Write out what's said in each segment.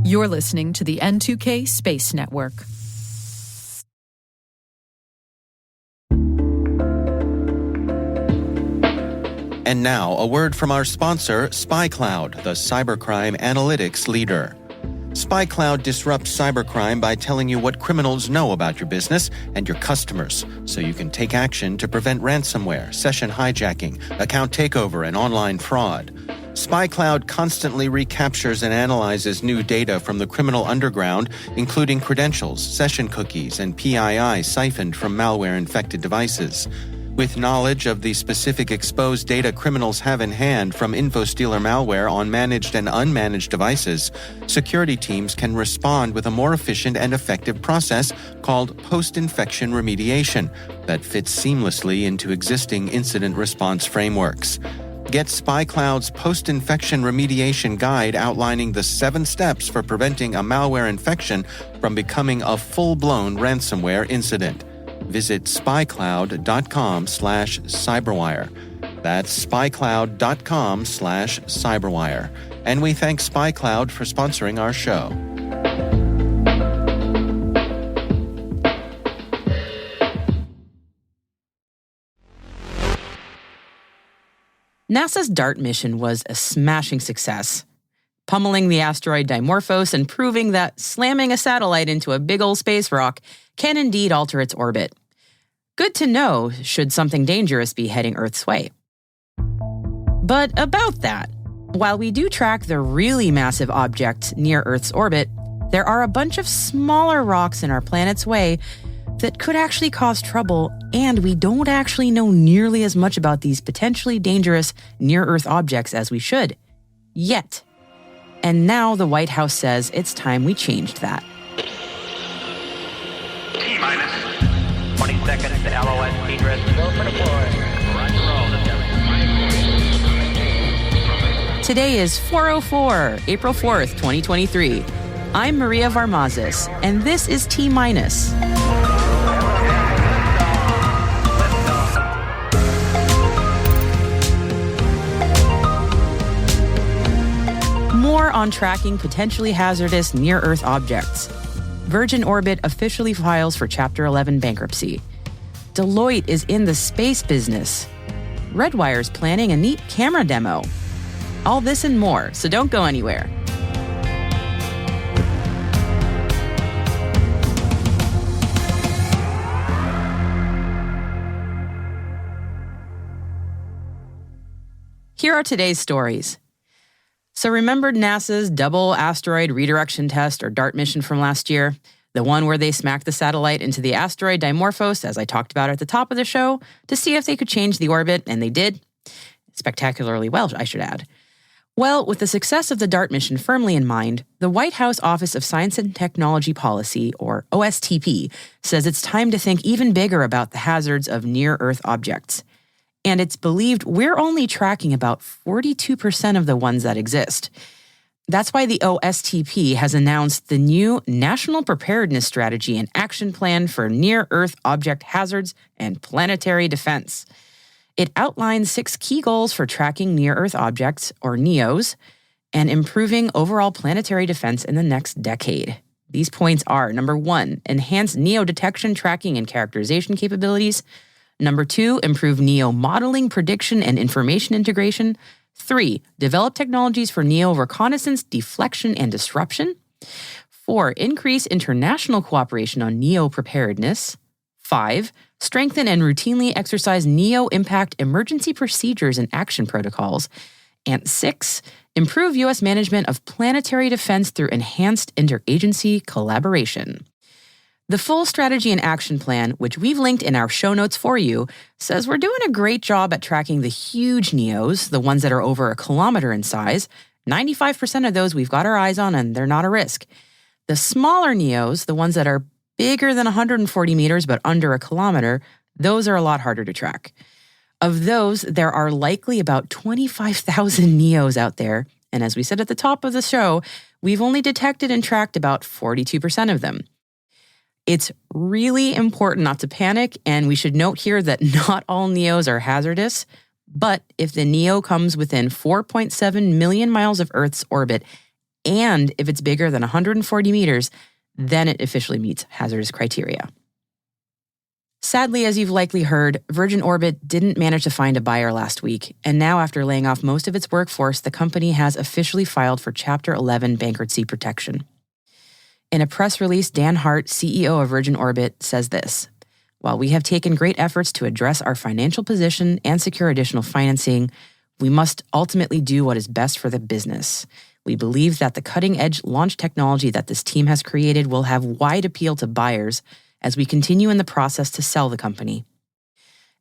You're listening to the N2K Space Network. And now, a word from our sponsor, SpyCloud, the cybercrime analytics leader. SpyCloud disrupts cybercrime by telling you what criminals know about your business and your customers, so you can take action to prevent ransomware, session hijacking, account takeover, and online fraud. SpyCloud constantly recaptures and analyzes new data from the criminal underground, including credentials, session cookies, and PII siphoned from malware-infected devices. With knowledge of the specific exposed data criminals have in hand from InfoStealer malware on managed and unmanaged devices, security teams can respond with a more efficient and effective process called post-infection remediation that fits seamlessly into existing incident response frameworks. Get SpyCloud's post-infection remediation guide outlining the 7 steps for preventing a malware infection from becoming a full-blown ransomware incident. Visit spycloud.com/cyberwire. That's spycloud.com/cyberwire. And we thank SpyCloud for sponsoring our show. NASA's DART mission was a smashing success, pummeling the asteroid Dimorphos and proving that slamming a satellite into a big old space rock can indeed alter its orbit. Good to know should something dangerous be heading Earth's way. But about that, while we do track the really massive object near Earth's orbit, there are a bunch of smaller rocks in our planet's way that could actually cause trouble, and we don't actually know nearly as much about these potentially dangerous near-Earth objects as we should. Yet. And now the White House says it's time we changed that. T-minus 20 seconds to LOS egress. Go for deploy. Today is 4:04, April 4th, 2023. I'm Maria Varmazis, and this is T-minus. More on tracking potentially hazardous near-Earth objects. Virgin Orbit officially files for Chapter 11 bankruptcy. Deloitte is in the space business. Redwire's planning a neat camera demo. All this and more, so don't go anywhere. Here are today's stories. So remember NASA's double asteroid redirection test, or DART mission from last year? The one where they smacked the satellite into the asteroid Dimorphos, as I talked about at the top of the show, to see if they could change the orbit, and they did. Spectacularly well, I should add. Well, with the success of the DART mission firmly in mind, the White House Office of Science and Technology Policy, or OSTP, says it's time to think even bigger about the hazards of near-Earth objects. And it's believed we're only tracking about 42% of the ones that exist. That's why the OSTP has announced the new National Preparedness Strategy and Action Plan for Near-Earth Object Hazards and Planetary Defense. It outlines 6 key goals for tracking near-Earth objects, or NEOs, and improving overall planetary defense in the next decade. These points are, number 1, enhance NEO detection, tracking, and characterization capabilities. Number 2, improve NEO modeling, prediction, and information integration. 3, develop technologies for NEO reconnaissance, deflection, and disruption. 4, increase international cooperation on NEO preparedness. 5, strengthen and routinely exercise NEO impact emergency procedures and action protocols. And 6, improve U.S. management of planetary defense through enhanced interagency collaboration. The full strategy and action plan, which we've linked in our show notes for you, says we're doing a great job at tracking the huge NEOs, the ones that are over a kilometer in size. 95% of those we've got our eyes on, and they're not a risk. The smaller NEOs, the ones that are bigger than 140 meters but under a kilometer, those are a lot harder to track. Of those, there are likely about 25,000 NEOs out there, and as we said at the top of the show, we've only detected and tracked about 42% of them. It's really important not to panic, and we should note here that not all NEOs are hazardous, but if the NEO comes within 4.7 million miles of Earth's orbit and if it's bigger than 140 meters, then it officially meets hazardous criteria. Sadly, as you've likely heard, Virgin Orbit didn't manage to find a buyer last week, and now after laying off most of its workforce, the company has officially filed for Chapter 11 bankruptcy protection. In a press release, Dan Hart, CEO of Virgin Orbit, says this: "While we have taken great efforts to address our financial position and secure additional financing, we must ultimately do what is best for the business. We believe that the cutting-edge launch technology that this team has created will have wide appeal to buyers as we continue in the process to sell the company.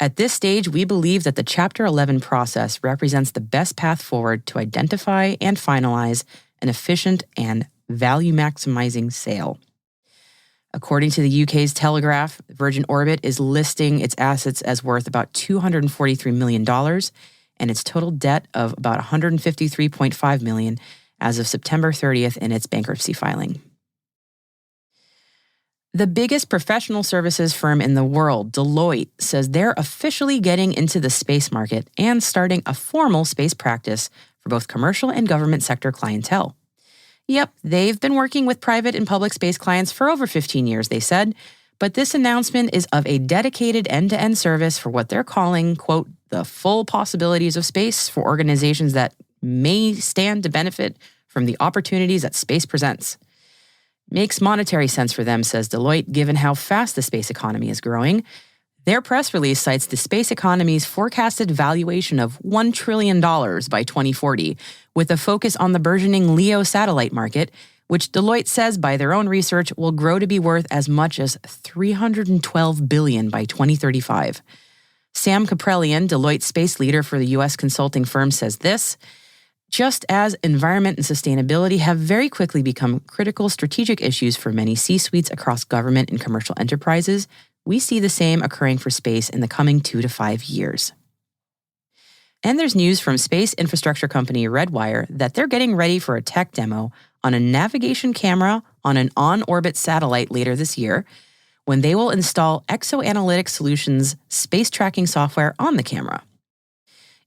At this stage, we believe that the Chapter 11 process represents the best path forward to identify and finalize an efficient and value-maximizing sale." According to the UK's Telegraph, Virgin Orbit is listing its assets as worth about $243 million and its total debt of about $153.5 million as of September 30th in its bankruptcy filing. The biggest professional services firm in the world, Deloitte, says they're officially getting into the space market and starting a formal space practice for both commercial and government sector clientele. Yep, they've been working with private and public space clients for over 15 years, they said, but this announcement is of a dedicated end-to-end service for what they're calling, quote, the full possibilities of space for organizations that may stand to benefit from the opportunities that space presents. Makes monetary sense for them, says Deloitte, given how fast the space economy is growing. Their press release cites the space economy's forecasted valuation of $1 trillion by 2040, with a focus on the burgeoning LEO satellite market, which Deloitte says by their own research will grow to be worth as much as $312 billion by 2035. Sam Kaprelian, Deloitte Space leader for the U.S. consulting firm, says this: "Just as environment and sustainability have very quickly become critical strategic issues for many C-suites across government and commercial enterprises, we see the same occurring for space in the coming 2 to 5 years." And there's news from space infrastructure company Redwire that they're getting ready for a tech demo on a navigation camera on an on-orbit satellite later this year, when they will install Exoanalytic Solutions' space tracking software on the camera.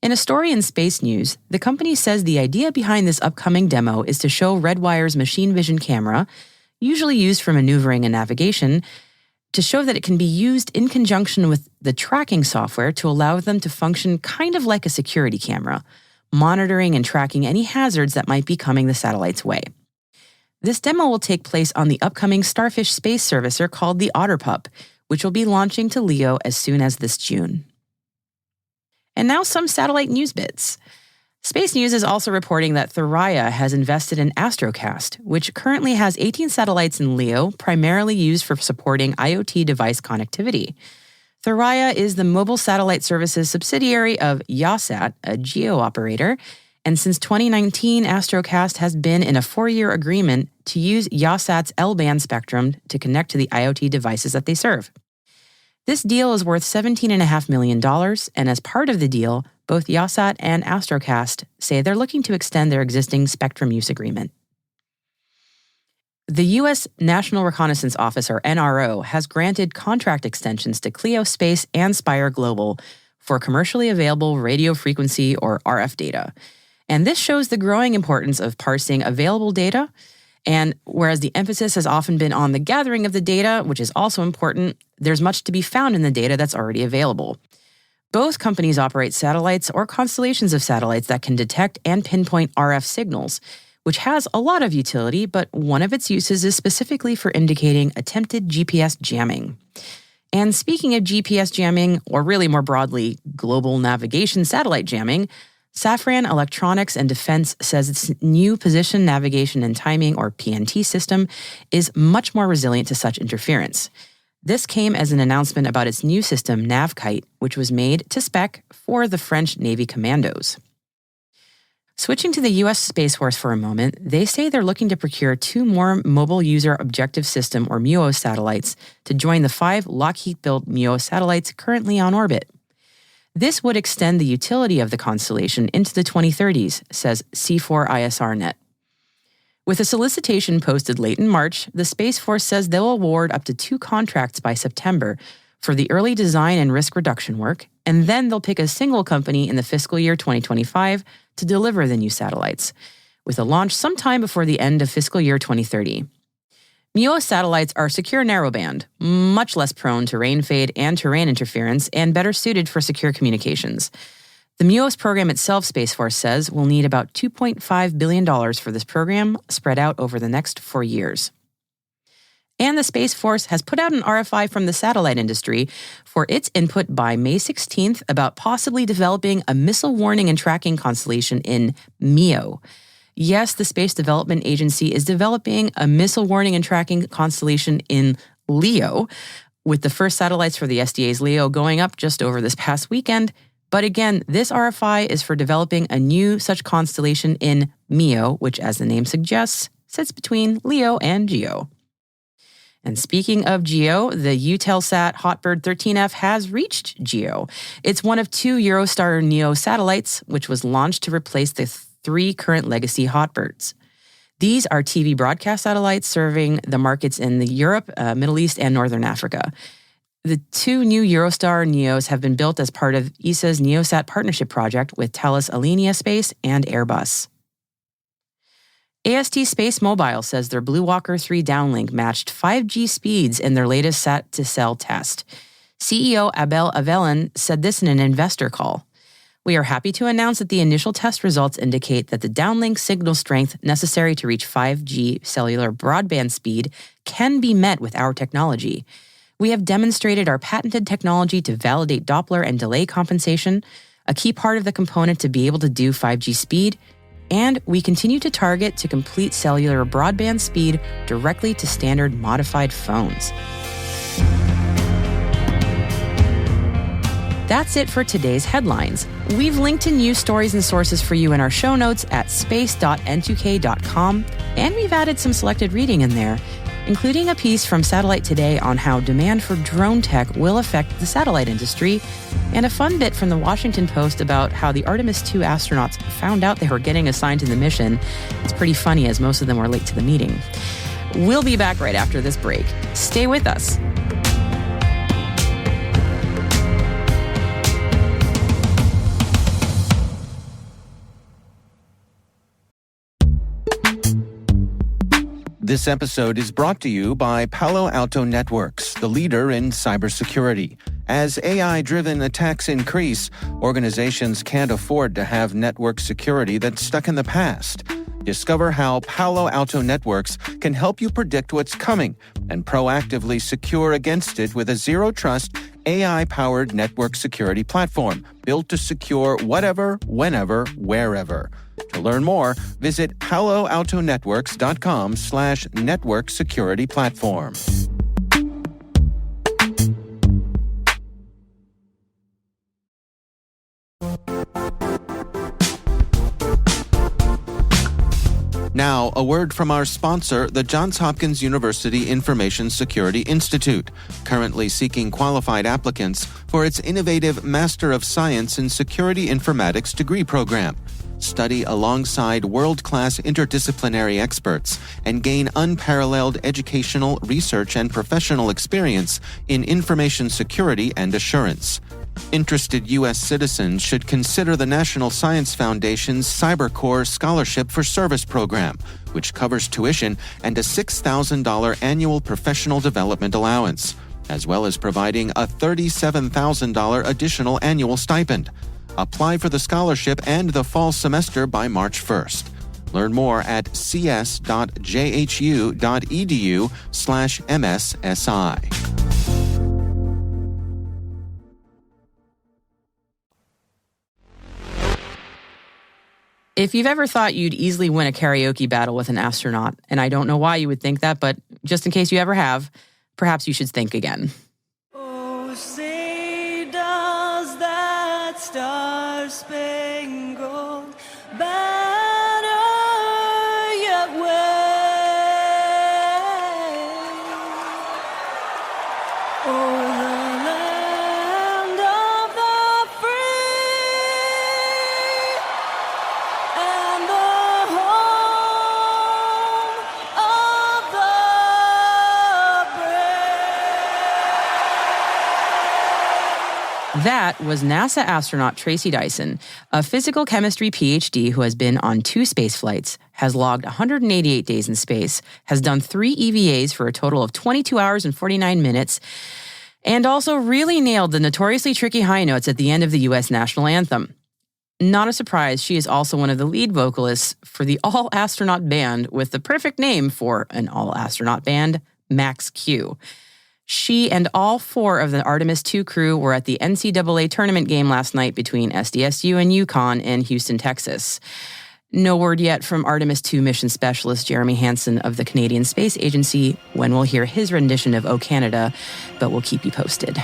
In a story in Space News, the company says the idea behind this upcoming demo is to show Redwire's machine vision camera, usually used for maneuvering and navigation, to show that it can be used in conjunction with the tracking software to allow them to function kind of like a security camera, monitoring and tracking any hazards that might be coming the satellite's way. This demo will take place on the upcoming Starfish space servicer called the Otter Pup, which will be launching to LEO as soon as this June. And now some satellite news bits. Space News is also reporting that Thuraya has invested in Astrocast, which currently has 18 satellites in LEO, primarily used for supporting IoT device connectivity. Thuraya is the mobile satellite services subsidiary of Yasat, a GEO operator, and since 2019, Astrocast has been in a 4-year agreement to use Yasat's L-band spectrum to connect to the IoT devices that they serve. This deal is worth $17.5 million, and as part of the deal, both Yasat and Astrocast say they're looking to extend their existing spectrum use agreement. The U.S. National Reconnaissance Office, or NRO, has granted contract extensions to Clio Space and Spire Global for commercially available radio frequency, or RF data. And this shows the growing importance of parsing available data. And whereas the emphasis has often been on the gathering of the data, which is also important, there's much to be found in the data that's already available. Both companies operate satellites or constellations of satellites that can detect and pinpoint RF signals, which has a lot of utility, but one of its uses is specifically for indicating attempted GPS jamming. And speaking of GPS jamming, or really more broadly, global navigation satellite jamming, Safran Electronics and Defense says its new Position, Navigation, and Timing, or PNT system, is much more resilient to such interference. This came as an announcement about its new system, NavKite, which was made to spec for the French Navy commandos. Switching to the U.S. Space Force for a moment, they say they're looking to procure 2 more Mobile User Objective System, or MEO satellites, to join the 5 Lockheed-built MEO satellites currently on orbit. This would extend the utility of the constellation into the 2030s, says C4ISRnet. With a solicitation posted late in March, the Space Force says they'll award up to 2 contracts by September for the early design and risk reduction work, and then they'll pick a single company in the fiscal year 2025 to deliver the new satellites. with a launch sometime before the end of fiscal year 2030. MEO satellites are secure narrowband, much less prone to rain fade and terrain interference, and better suited for secure communications. The MEOS program itself, Space Force says, will need about $2.5 billion for this program, spread out over the next 4 years. And the Space Force has put out an RFI from the satellite industry for its input by May 16th about possibly developing a missile warning and tracking constellation in MEO. Yes, the Space Development Agency is developing a missile warning and tracking constellation in LEO, with the first satellites for the SDA's LEO going up just over this past weekend. But again, this RFI is for developing a new such constellation in MEO, which, as the name suggests, sits between LEO and GEO. And speaking of GEO, the Eutelsat Hotbird 13F has reached GEO. It's one of 2 Eurostar NEO satellites, which was launched to replace the 3 current legacy Hotbirds. These are TV broadcast satellites serving the markets in the Europe, Middle East, and Northern Africa. The 2 new Eurostar NEOs have been built as part of ESA's NeoSat partnership project with Thales Alenia Space and Airbus. AST Space Mobile says their Blue Walker 3 downlink matched 5G speeds in their latest sat-to-cell test. CEO Abel Avellan said this in an investor call. We are happy to announce that the initial test results indicate that the downlink signal strength necessary to reach 5G cellular broadband speed can be met with our technology. We have demonstrated our patented technology to validate Doppler and delay compensation, a key part of the component to be able to do 5G speed, and we continue to target to complete cellular broadband speed directly to standard modified phones. That's it for today's headlines. We've linked to news stories and sources for you in our show notes at space.n2k.com, and we've added some selected reading in there, including a piece from Satellite Today on how demand for drone tech will affect the satellite industry, and a fun bit from the Washington Post about how the Artemis II astronauts found out they were getting assigned to the mission. It's pretty funny as most of them were late to the meeting. We'll be back right after this break. Stay with us. This episode is brought to you by Palo Alto Networks, the leader in cybersecurity. As AI-driven attacks increase, organizations can't afford to have network security that's stuck in the past. Discover how Palo Alto Networks can help you predict what's coming and proactively secure against it with a zero-trust, AI-powered network security platform built to secure whatever, whenever, wherever. To learn more, visit paloaltonetworks.com/network security platform. Now, a word from our sponsor, the Johns Hopkins University Information Security Institute, currently seeking qualified applicants for its innovative Master of Science in Security Informatics degree program. Study alongside world-class interdisciplinary experts and gain unparalleled educational, research, and professional experience in information security and assurance. Interested U.S. citizens should consider the National Science Foundation's CyberCore Scholarship for Service program, which covers tuition and a $6,000 annual professional development allowance, as well as providing a $37,000 additional annual stipend. Apply for the scholarship and the fall semester by March 1st. Learn more at cs.jhu.edu/MSSI. If you've ever thought you'd easily win a karaoke battle with an astronaut, and I don't know why you would think that, but just in case you ever have, perhaps you should think again. Oh, say does that star-spangled banner yet wave o'er the land of the free and the home of the brave. That was NASA astronaut Tracy Dyson, a physical chemistry PhD who has been on 2 space flights, has logged 188 days in space, has done 3 EVAs for a total of 22 hours and 49 minutes, and also really nailed the notoriously tricky high notes at the end of the U.S. national anthem. Not a surprise, she is also one of the lead vocalists for the all-astronaut band with the perfect name for an all-astronaut band, Max Q. She and all 4 of the Artemis II crew were at the NCAA tournament game last night between SDSU and UConn in Houston, Texas. No word yet from Artemis II mission specialist Jeremy Hansen of the Canadian Space Agency when we'll hear his rendition of O Canada, but we'll keep you posted.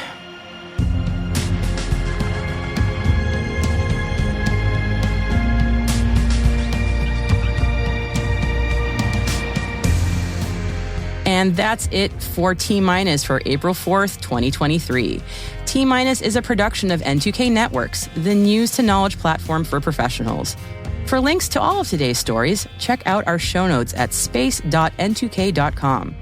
And that's it for T-Minus for April 4th, 2023. T-Minus is a production of N2K Networks, the news to knowledge platform for professionals. For links to all of today's stories, check out our show notes at space.n2k.com.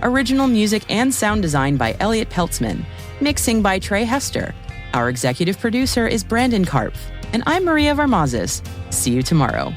Original music and sound design by Elliot Peltzman. Mixing by Trey Hester. Our executive producer is Brandon Karpf. And I'm Maria Varmazes. See you tomorrow.